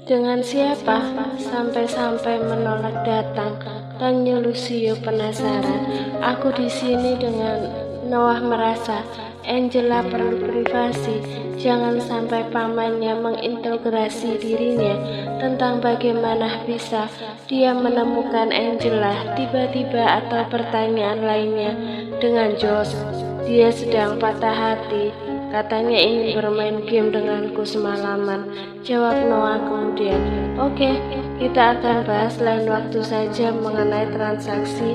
Dengan siapa? Sampai-sampai menolak datang. Tanya Lucio penasaran. Aku di sini dengan Noah merasa Angela perlu privasi. Jangan sampai pamannya mengintegrasi dirinya tentang bagaimana bisa dia menemukan Angela tiba-tiba atau pertanyaan lainnya dengan Josh. Dia sedang patah hati. Katanya ingin bermain game denganku semalaman. Jawab Noah kemudian. Oke, kita akan bahas lain waktu saja mengenai transaksi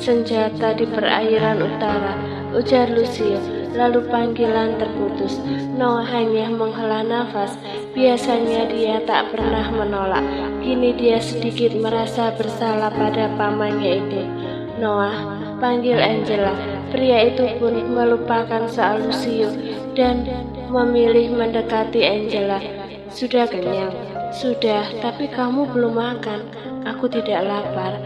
senjata di perairan utara, ujar Lucio. Lalu panggilan terputus. Noah hanya menghela nafas. Biasanya dia tak pernah menolak. Kini dia sedikit merasa bersalah pada pamannya itu. Noah, panggil Angela. Pria itu pun melupakan soal Lucio dan memilih mendekati Angela. Sudah kenyang? Sudah, tapi kamu belum makan. Aku tidak lapar.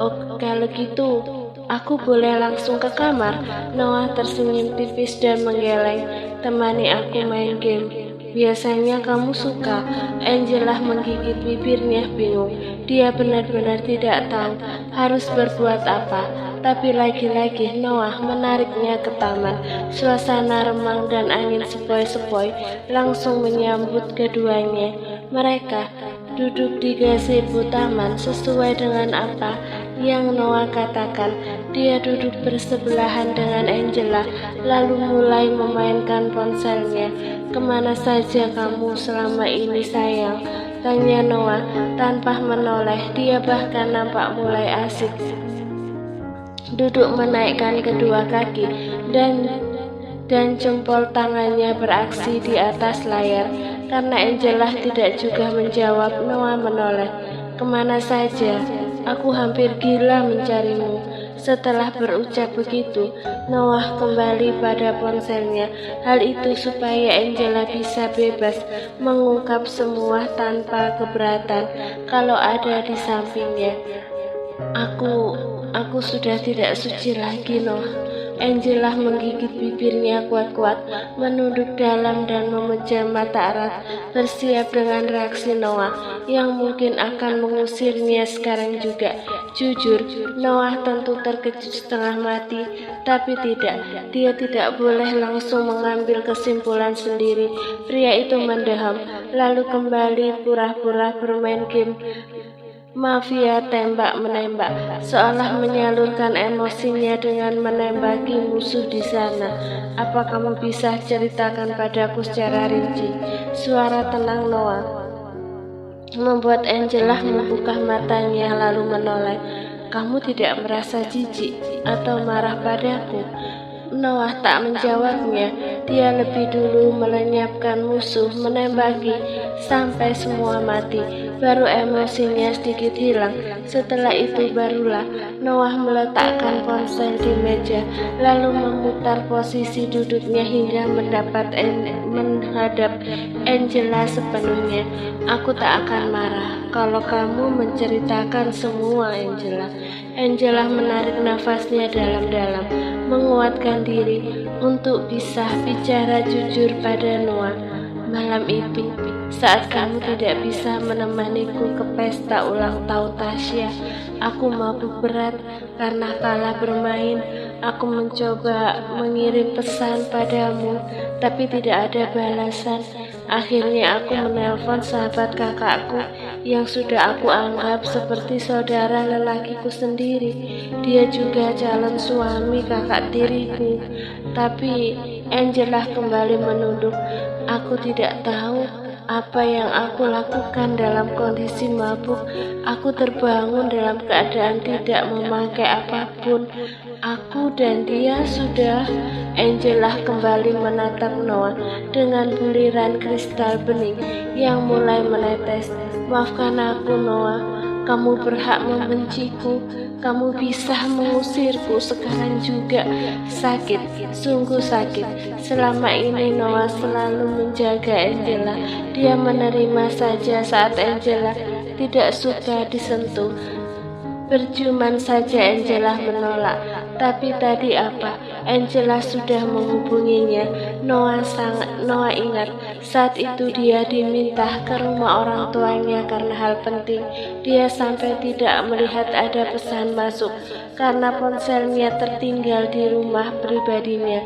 Oh, kalau gitu, aku boleh langsung ke kamar? Noah tersenyum tipis dan menggeleng. Temani aku main game. Biasanya kamu suka. Angela menggigit bibirnya bingung. Dia benar-benar tidak tahu harus berbuat apa. Tapi lagi-lagi Noah menariknya ke taman. Suasana remang dan angin sepoi-sepoi langsung menyambut keduanya. Mereka duduk di gazebo taman sesuai dengan apa yang Noah katakan. Dia duduk bersebelahan dengan Angela, lalu mulai memainkan ponselnya. Kemana saja kamu selama ini sayang? Tanya Noah tanpa menoleh. Dia bahkan nampak mulai asik duduk menaikkan kedua kaki dan jempol tangannya beraksi di atas layar. Karena Angela tidak juga menjawab, Noah menoleh. Kemana saja? Aku hampir gila mencarimu. Setelah berucap begitu, Noah kembali pada ponselnya. Hal itu supaya Angela bisa bebas mengungkap semua tanpa keberatan kalau ada di sampingnya. Aku sudah tidak suci lagi, Noah. Angela menggigit bibirnya kuat-kuat, menunduk dalam dan memejam mata erat, bersiap dengan reaksi Noah yang mungkin akan mengusirnya sekarang juga. Jujur, Noah tentu terkejut setengah mati, tapi tidak. Dia tidak boleh langsung mengambil kesimpulan sendiri. Pria itu mendeham, lalu kembali pura-pura bermain game mafia tembak-menembak, seolah menyalurkan emosinya dengan menembaki musuh di sana. Apa kamu bisa ceritakan padaku secara rinci? Suara tenang Noah membuat Angela membuka matanya lalu menoleh. Kamu tidak merasa jijik atau marah padaku? Noah tak menjawabnya. Dia lebih dulu melenyapkan musuh, menembaki sampai semua mati. Baru emosinya sedikit hilang. Setelah itu barulah Noah meletakkan ponsel di meja, lalu memutar posisi duduknya hingga menghadap Angela sepenuhnya. Aku tak akan marah kalau kamu menceritakan semua, Angela. Angela menarik nafasnya dalam-dalam, menguatkan diri untuk bisa bicara jujur pada Noah. Malam itu, saat kamu tidak bisa menemaniku ke pesta ulang tahun Tasya, aku mabuk berat karena kalah bermain. Aku mencoba mengirim pesan padamu, tapi tidak ada balasan. Akhirnya aku menelpon sahabat kakakku yang sudah aku anggap seperti saudara lelakiku sendiri. Dia juga calon suami kakak tiriku. Tapi Angela kembali menunduk. Aku tidak tahu apa yang aku lakukan dalam kondisi mabuk. Aku terbangun dalam keadaan tidak memakai apapun. Aku dan dia sudah. Angela kembali menatap Noah dengan buliran kristal bening yang mulai menetes. Maafkan aku, Noah. Kamu berhak membenciku. Kamu bisa mengusirku sekarang juga. Sakit, sungguh sakit. Selama ini Noah selalu menjaga Angela. Dia menerima saja saat Angela tidak suka disentuh. Percuma saja Angela menolak. Tapi tadi apa? Angela sudah menghubunginya. Noah ingat saat itu dia diminta ke rumah orang tuanya karena hal penting. Dia sampai tidak melihat ada pesan masuk karena ponselnya tertinggal di rumah pribadinya.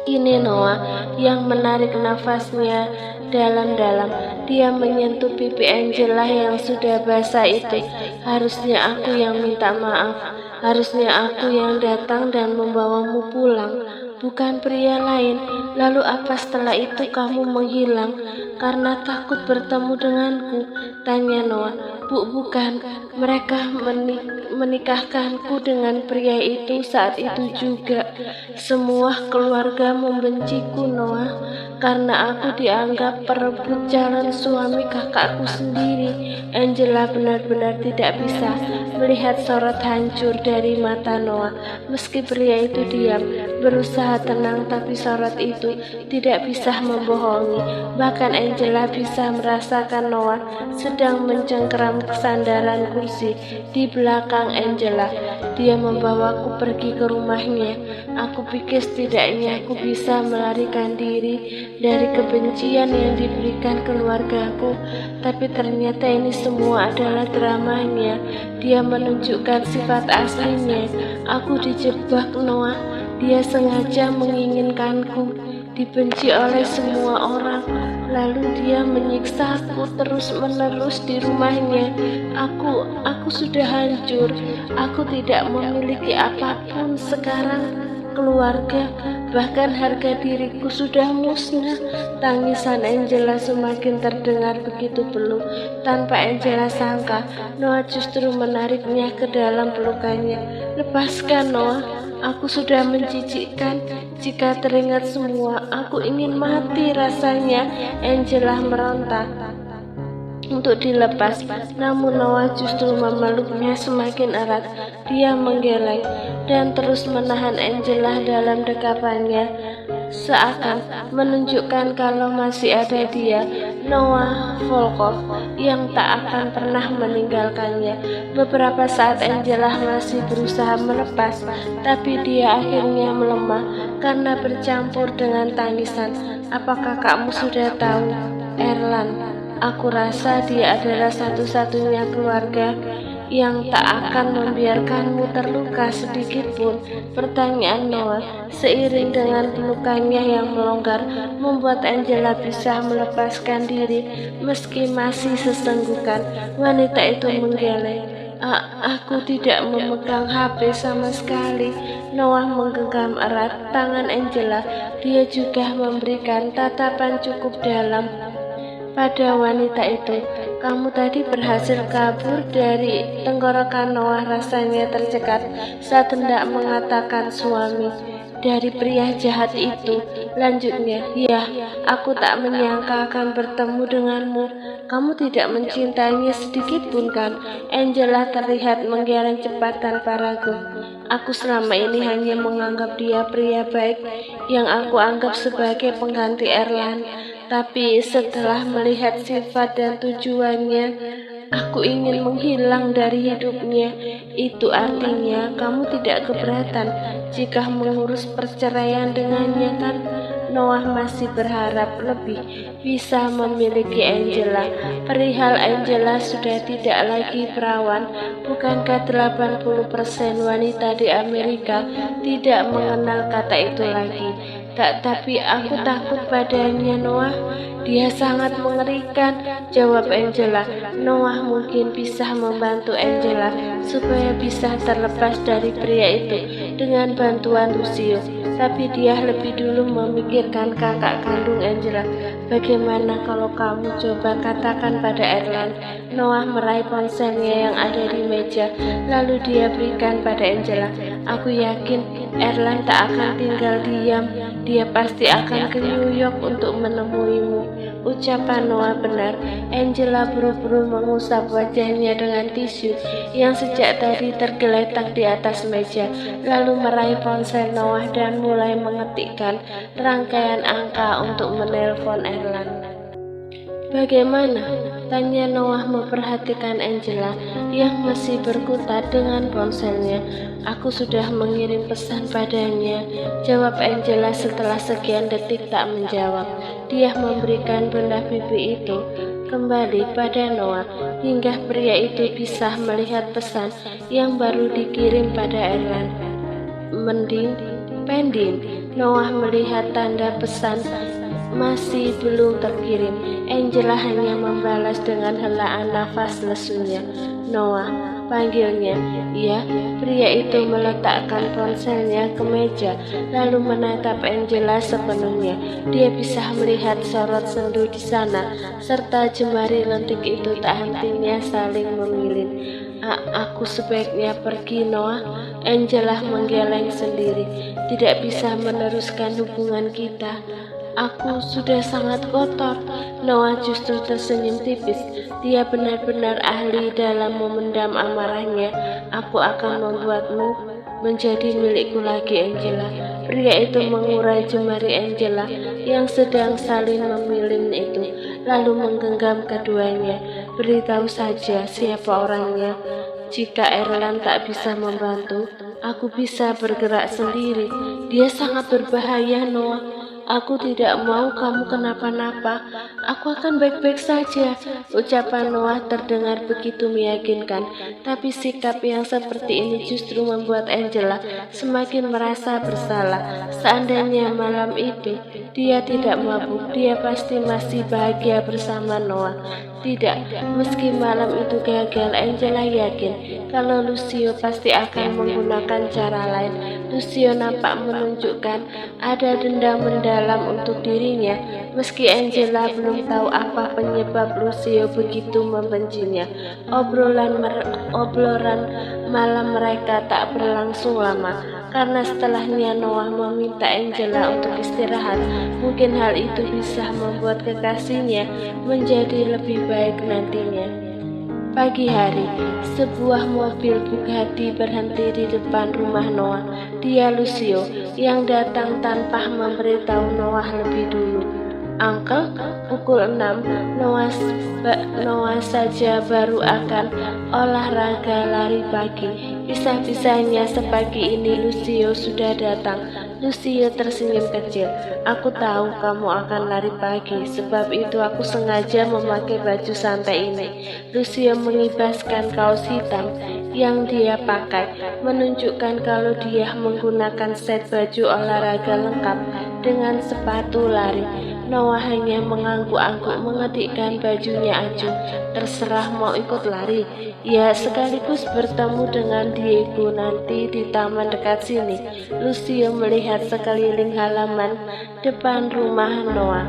Kini Noah yang menarik nafasnya dalam-dalam. Dia menyentuh pipi Angela yang sudah basah itu. Harusnya aku yang minta maaf. Harusnya aku yang datang dan membawamu pulang, bukan pria lain. Lalu apa setelah itu kamu menghilang karena takut bertemu denganku? Tanya Noah. Bukan. Mereka menikahkanku dengan pria itu saat itu juga. Semua keluarga membenciku, Noah, karena aku dianggap perebut calon suami kakakku sendiri. Angela benar-benar tidak bisa melihat sorot hancur dari mata Noah. Meski pria itu diam, berusaha tenang, tapi sorot itu tidak bisa membohongi. Bahkan Angela bisa merasakan Noah sedang mencengkeram kesandaran kursi di belakang Angela. Dia membawaku pergi ke rumahnya. Aku pikir setidaknya aku bisa melarikan diri dari kebencian yang diberikan keluargaku, tapi ternyata ini semua adalah dramanya. Dia menunjukkan sifat aslinya. Aku dijebak, Noah. Dia sengaja menginginkanku dibenci oleh semua orang, lalu dia menyiksaku terus-menerus di rumahnya. Aku sudah hancur. Aku tidak memiliki apapun sekarang. Keluarga, bahkan harga diriku sudah musnah. Tangisan Angela semakin terdengar begitu peluh. Tanpa Angela sangka, Noah justru menariknya ke dalam pelukannya. Lepaskan, Noah. Aku sudah menjijikkan. Jika teringat semua, aku ingin mati rasanya. Angela meronta untuk dilepas, namun Noah justru memeluknya semakin erat. Dia menggeleng dan terus menahan Angela dalam dekapannya, seakan menunjukkan kalau masih ada dia, Noah Volkov, yang tak akan pernah meninggalkannya. Beberapa saat Angela masih berusaha melepas, tapi dia akhirnya melemah karena bercampur dengan tangisan. Apakah kamu sudah tahu, Erland? Aku rasa dia adalah satu-satunya keluarga yang tak akan membiarkanmu terluka sedikit pun. Pertanyaan Noah seiring dengan pelukannya yang melonggar membuat Angela bisa melepaskan diri meski masih sesenggukan. Wanita itu menggeleng. Aku tidak memegang HP sama sekali. Noah menggenggam erat tangan Angela. Dia juga memberikan tatapan cukup dalam pada wanita itu. Kamu tadi berhasil kabur dari tenggorokan Noah rasanya tercekat saat hendak mengatakan suami dari pria jahat itu. Lanjutnya, ya, aku tak menyangka akan bertemu denganmu. Kamu tidak mencintainya sedikit pun, kan? Angela terlihat menggeleng cepat tanpa ragu. Aku selama ini hanya menganggap dia pria baik yang aku anggap sebagai pengganti Erland. Tapi setelah melihat sifat dan tujuannya, aku ingin menghilang dari hidupnya. Itu artinya kamu tidak keberatan jika mengurus perceraian dengannya, kan? Noah masih berharap lebih bisa memiliki Angela. Perihal Angela sudah tidak lagi perawan. Bukankah 80% wanita di Amerika tidak mengenal kata itu lagi? Tapi aku takut padanya, Noah. Dia sangat mengerikan, jawab Angela. Noah mungkin bisa membantu Angela supaya bisa terlepas dari pria itu dengan bantuan Lucio. Tapi dia lebih dulu memikirkan kakak kandung Angela. Bagaimana kalau kamu coba katakan pada Erland? Noah meraih ponselnya yang ada di meja, lalu dia berikan pada Angela. Aku yakin Erland tak akan tinggal diam. Dia pasti akan ke New York untuk menemuimu. Ucapan Noah benar. Angela buru-buru mengusap wajahnya dengan tisu yang sejak tadi tergeletak di atas meja, lalu meraih ponsel Noah dan mulai mengetikkan rangkaian angka untuk menelpon Erland. Bagaimana? Tanya Noah memperhatikan Angela yang masih berkutat dengan ponselnya. Aku sudah mengirim pesan padanya, jawab Angela setelah sekian detik tak menjawab. Dia memberikan benda pipi itu kembali pada Noah, hingga pria itu bisa melihat pesan yang baru dikirim pada Erland. Mending, pending. Noah melihat tanda pesan masih belum terkirim. Angela hanya membalas dengan helaan nafas lesunya. Noah, panggilnya. Ya, pria itu meletakkan ponselnya ke meja, lalu menatap Angela sepenuhnya. Dia bisa melihat sorot sendu di sana, serta jemari lentik itu tak hentinya saling memilin. Aku sebaiknya pergi, Noah. Angela menggeleng sendiri. Tidak bisa meneruskan hubungan kita. Aku sudah sangat kotor. Noah justru tersenyum tipis. Dia benar-benar ahli dalam memendam amarahnya. Aku akan membuatmu menjadi milikku lagi, Angela. Pria itu mengurai jemari Angela yang sedang saling memilin itu, lalu menggenggam keduanya. Beritahu saja siapa orangnya. Jika Erland tak bisa membantu, aku bisa bergerak sendiri. Dia sangat berbahaya, Noah. Aku tidak mau kamu kenapa-napa. Aku akan baik-baik saja. Ucapan Noah terdengar begitu meyakinkan, tapi sikap yang seperti ini justru membuat Angela semakin merasa bersalah. Seandainya malam itu dia tidak mabuk, dia pasti masih bahagia bersama Noah. Tidak, meski malam itu gagal, Angela yakin kalau Lucio pasti akan menggunakan cara lain. Lucio nampak menunjukkan ada dendam mendalam untuk dirinya, meski Angela belum tahu apa penyebab Lucio begitu membencinya. Obrolan malam mereka tak berlangsung lama, karena setelahnya Noah meminta Angela untuk istirahat. Mungkin hal itu bisa membuat kekasihnya menjadi lebih baik nantinya. Pagi hari, sebuah mobil Bugatti berhenti di depan rumah Noah. Dia Lucio yang datang tanpa memberitahu Noah lebih dulu. Uncle, pukul 6, Noah saja baru akan olahraga lari pagi. Pisah-pisahnya sepagi ini Lucio sudah datang. Lucio tersenyum kecil. Aku tahu kamu akan lari pagi, sebab itu aku sengaja memakai baju santai ini. Lucio mengibaskan kaos hitam yang dia pakai, menunjukkan kalau dia menggunakan set baju olahraga lengkap dengan sepatu lari. Noah hanya mengangguk-angguk mengetikkan bajunya acuh. Terserah mau ikut lari. Ya, sekaligus bertemu dengan Diego nanti di taman dekat sini. Lucio melihat sekeliling halaman depan rumah Noah.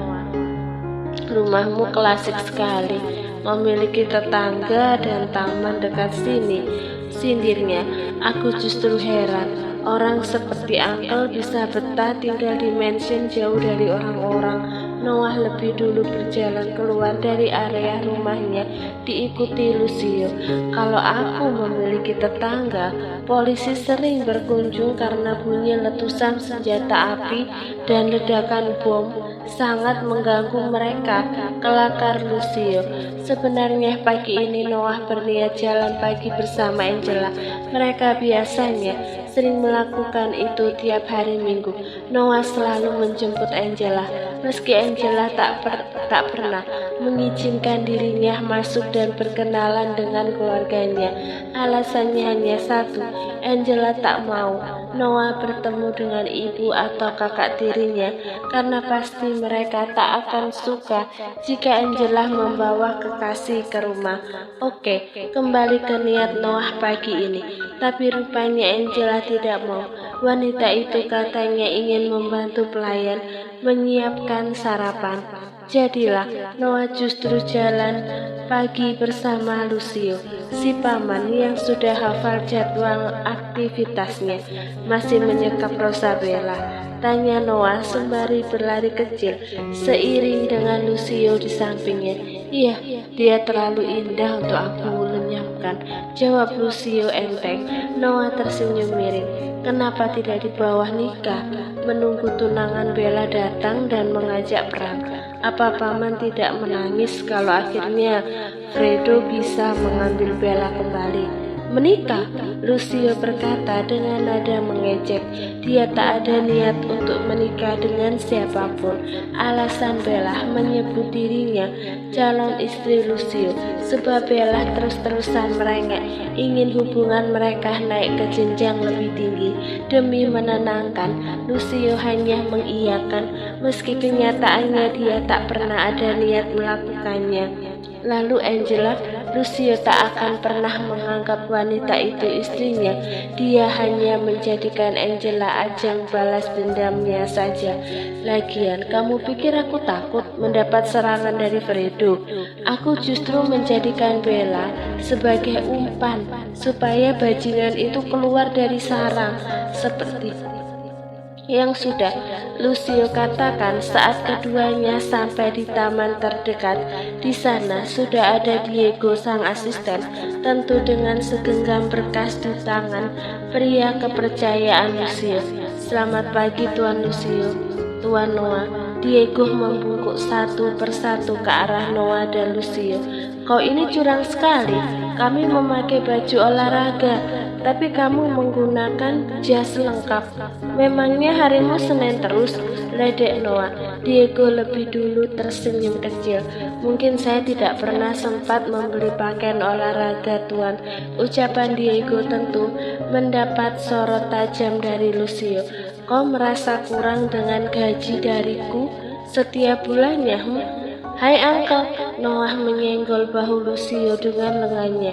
Rumahmu klasik sekali, memiliki tetangga dan taman dekat sini, sindirnya. Aku justru heran. Orang seperti Uncle bisa betah tinggal di mansion jauh dari orang-orang. Noah lebih dulu berjalan keluar dari area rumahnya, diikuti Lucio. Kalau aku memiliki tetangga, polisi sering berkunjung karena bunyi letusan senjata api dan ledakan bom sangat mengganggu mereka, kelakar Lucio. Sebenarnya pagi ini Noah berniat jalan pagi bersama Angela. Mereka biasanya sering melakukan itu tiap hari Minggu. Noah selalu menjemput Angela, meski Angela tak pernah mengizinkan dirinya masuk dan berkenalan dengan keluarganya. Alasannya hanya satu, Angela tak mau Noah bertemu dengan ibu atau kakak tirinya, karena pasti mereka tak akan suka jika Angela membawa kekasih ke rumah. Oke, kembali ke niat Noah pagi ini, tapi rupanya Angela tidak mau. Wanita itu katanya ingin membantu pelayan menyiapkan sarapan. Jadilah Noah justru jalan pagi bersama Lucio, si paman yang sudah hafal jadwal aktivitasnya. Masih menyekap Rosabella? Tanya Noah sembari berlari kecil, seiring dengan Lucio di sampingnya. Iya, dia terlalu indah untuk aku lenyapkan, jawab Lucio enteng. Noah tersenyum miring. Kenapa tidak di bawah nikah? menunggu tunangan Bella datang dan mengajak perang. Apa paman tidak menangis kalau akhirnya Fredo bisa mengambil Bella kembali? Menikah, Lucio berkata dengan nada mengejek. Dia tak ada niat untuk menikah dengan siapapun. Alasan Bella menyebut dirinya calon istri Lucio, sebab Bella terus-terusan merengek ingin hubungan mereka naik ke jenjang lebih tinggi. Demi menenangkan, Lucio hanya mengiyakan, meski kenyataannya dia tak pernah ada niat melakukannya. Lalu Angela, Lucio tak akan pernah menganggap wanita itu istrinya. Dia hanya menjadikan Angela ajang balas dendamnya saja. Lagian, kamu pikir aku takut mendapat serangan dari Fredo? Aku justru menjadikan Bella sebagai umpan supaya bajingan itu keluar dari sarang, seperti yang sudah Lucio katakan saat keduanya sampai di taman terdekat. Di sana sudah ada Diego sang asisten, tentu dengan segenggam berkas di tangan, pria kepercayaan Lucio. Selamat pagi Tuan Lucio, Tuan Noah. Diego membungkuk satu persatu ke arah Noah dan Lucio. Kau ini curang sekali. Kami memakai baju olahraga, tapi kamu menggunakan jas lengkap. Memangnya harimu Senin terus? Ledek Noah. Diego lebih dulu tersenyum kecil. Mungkin saya tidak pernah sempat membeli pakaian olahraga, Tuan. Ucapan Diego tentu mendapat sorot tajam dari Lucio. Kau merasa kurang dengan gaji dariku setiap bulannya? Hai Uncle, Noah menyenggol bahu Lucio dengan lengannya.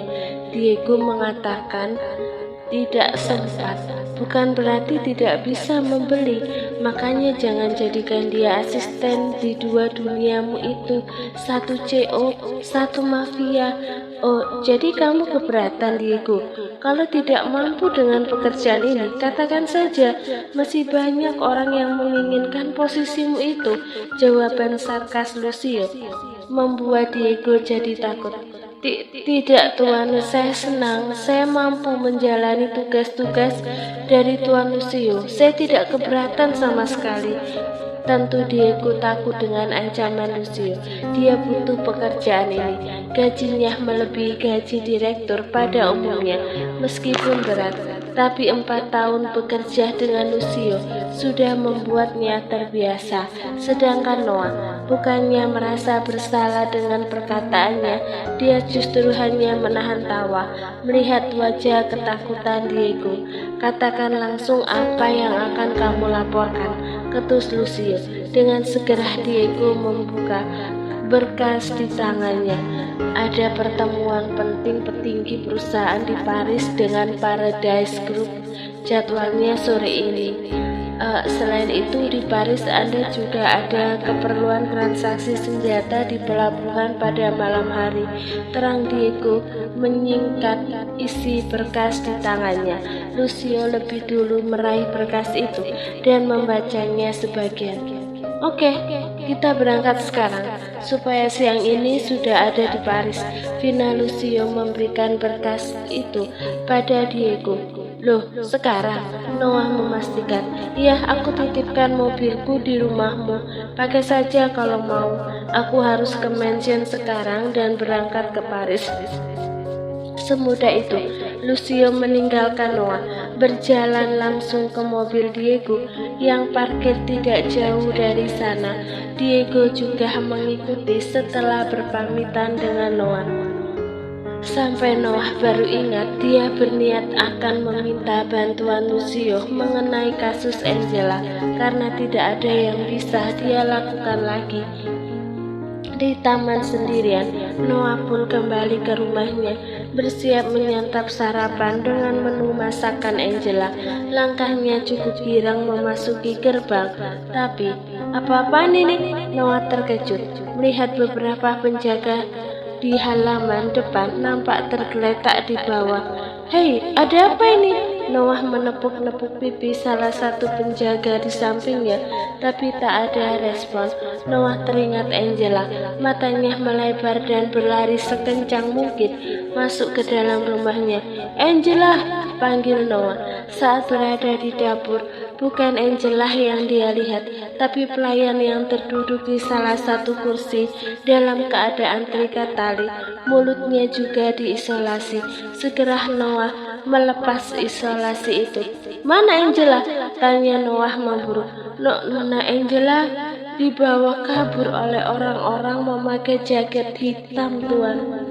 Diego mengatakan tidak sempat, bukan berarti tidak bisa membeli. Makanya jangan jadikan dia asisten di dua duniamu itu, satu CO, satu mafia. Oh, jadi kamu keberatan Diego? Kalau tidak mampu dengan pekerjaan ini, katakan saja. Masih banyak orang yang menginginkan posisimu itu. Jawaban sarkas Lucio membuat Diego jadi takut. Tidak Tuan, saya senang. Saya mampu menjalani tugas-tugas dari Tuan Lucio. Saya tidak keberatan sama sekali. Tentu Diego takut dengan ancaman Lucio. Dia butuh pekerjaan ini. Gajinya melebihi gaji direktur pada umumnya, meskipun berat. Tapi 4 tahun bekerja dengan Lucio sudah membuatnya terbiasa. Sedangkan Noah bukannya merasa bersalah dengan perkataannya, dia justru hanya menahan tawa melihat wajah ketakutan Diego. Katakan langsung apa yang akan kamu laporkan, ketus Lucio. Dengan segera Diego membuka berkas di tangannya. Ada pertemuan penting petinggi perusahaan di Paris dengan Paradise Group. Jadwalnya sore ini. Selain itu di Paris Anda juga ada keperluan transaksi senjata di pelabuhan pada malam hari. Terang Diego menyingkat isi berkas di tangannya. Lucio lebih dulu meraih berkas itu dan membacanya sebagian. Oke, kita berangkat sekarang supaya siang ini sudah ada di Paris. Vina Lucio memberikan berkas itu pada Diego. Loh, sekarang? Noah memastikan. Iya, aku titipkan mobilku di rumahmu. Pakai saja kalau mau. Aku harus ke mansion sekarang dan berangkat ke Paris. Semudah itu, Lucio meninggalkan Noah, berjalan langsung ke mobil Diego yang parkir tidak jauh dari sana. Diego juga mengikuti setelah berpamitan dengan Noah. Sampai Noah baru ingat dia berniat akan meminta bantuan Lucio mengenai kasus Angela karena tidak ada yang bisa dia lakukan lagi. Di taman sendirian, Noah pun kembali ke rumahnya, bersiap menyantap sarapan dengan menu masakan Angela. Langkahnya cukup girang memasuki gerbang, tapi apa-apaan ini? Noah terkejut melihat beberapa penjaga di halaman depan nampak tergeletak di bawah. Hei, ada apa ini? Noah menepuk-nepuk pipi salah satu penjaga di sampingnya, tapi tak ada respon. Noah teringat Angela, matanya melebar dan berlari sekencang mungkin masuk ke dalam rumahnya. Angela, panggil Noah. Saat berada di dapur, Bukan Angela yang dia lihat, tapi pelayan yang terduduk di salah satu kursi dalam keadaan terikat tali. Mulutnya juga diisolasi. Segera Noah melepas isolasi itu. "Mana Angela?" tanya Noah memburu. Nona Angela dibawa kabur oleh orang-orang memakai jaket hitam, Tuan."